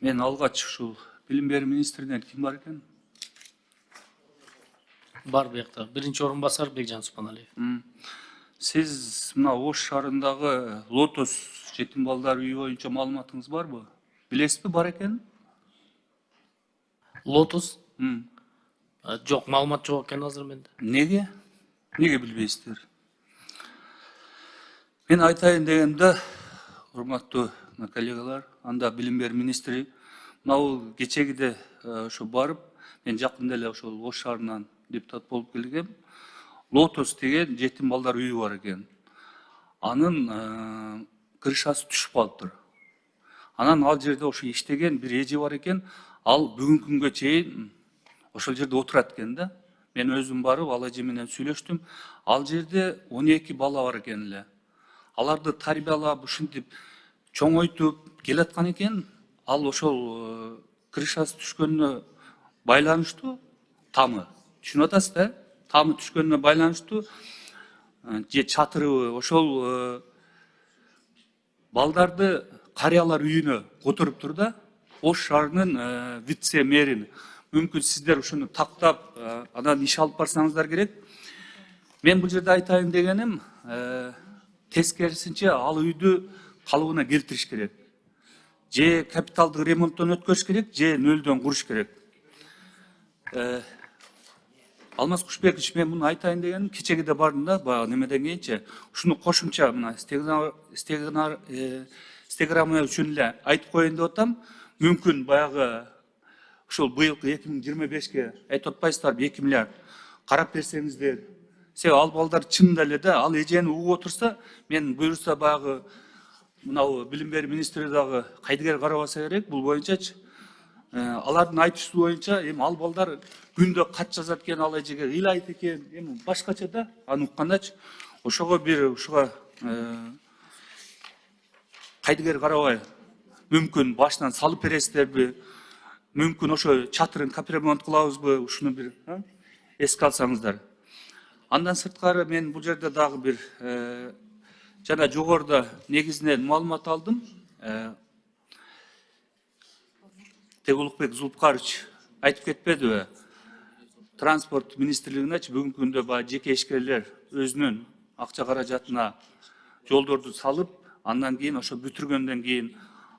Мен алгач ушул билим берүү министринен ким бар экен? Бар буякта. Биринчи орун басар Бекжан Субаналиев. Сиз мына Ош шаарындагы Лотос жетим балдар үйү боюнча маалыматыңыз барбы? Билесизби бар экен? Лотус? Жок, маалымат жок экен азыр менде. Неге? Неге билбейсиздер? Мен айтайын дегенде, урматтуу коллегалар, анда билим берүү министри мына кечегиде ошо барып, мен жакында эле ошол Ош шаарынан депутат болуп келгем. Лотос деген жетим балдар үйү бар экен. Анын крышасы түшүп калыптыр. Анан ал жерде ошо иштеген бир эже бар экен, ал бүгүнкү күнгө чейин ошол жерде отурат экен да. Мен өзүм барып, ал эже менен сүйлөштүм. Ал жерде 12 бала бар экен эле. Аларды тарбиялап, ушинтип чоңойтуп келаткан экен. Ал ошол крышасы түшкөнүнө байланыштуу тамы. Түшүнүп атасыз да? Тамы түшкөнүнө байланыштуу же чатырыбы ошол балдарды карыялар үйүнө которуптур да. Ош шаарынын вице-мэрин. Мүмкүн сиздер ушуну тактап, анан иш алып барсаңыздар керек. Мен бул жерде айтайын дегеним, тескерисинче ал үйдү калыбына келтириш керек. Же капиталдык ремонттон өткөрүш керек, же нөлдөн куруш керек. Алмаз Кушбекович, мен муну айтайын дегеним, кечегиде бардым да, баягы немеден кийинчи. Ушуну кошумча мына стенограмма үчүн эле айтып коеюн деп атам. Мүмкүн баягы ушул быйылкы 2025ке айтып атпайсыздарбы, 2 миллиард карап берсеңиздер. Себеби ал балдар чынында эле да, ал эжени угуп отурса, мен буюрса баягы мынау билим берүү министри дагы кайдыгер карабаса керек бул боюнчачы. Алардын айтышы боюнча, эми ал балдар күндө кат жазат экен, ал эжеге ыйлайт экен, эми башкача да, аны уккандачы. Ошого бир ушуга кайдыгер карабай, мүмкүн башынан салып бересиздерби, мүмкүн ошо чатырын капремонт кылабызбы, ушуну бир эске алсаңыздар. Андан сырткары мен бул жерде дагы бир жана жогоруда негизинен маалымат алдым. Улукбек Зулпкарович айтып кетпедиби? Транспорт министрлигинечи бүгүнкү күндө баягы жеке ишкерлер өзүнүн акча каражатына жолдорду салып, андан кийин ошо бүтүргөндөн кийин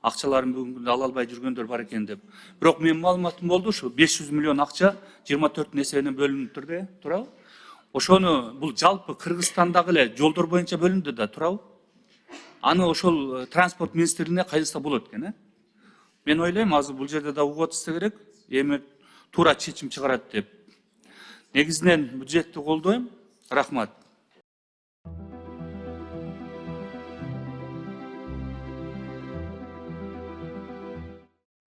акчаларын бүгүнкү күндө ала албай жүргөндөр бар экен деп. Бирок менин маалыматым болду, ушу 500 миллион акча 24 эсебинен бөлүнүптүр да, туурабы? Ошону бул жалпы Кыргызстандагы эле жолдор боюнча бөлүндү да, туурабы? Аны ошол транспорт министрлигине кайдырса болот экен, Мен ойлойм, азыр бул жерде да угуп атышса керек, эми туура чечим чыгарат деп. Негизинен бюджетти колдойм. Рахмат.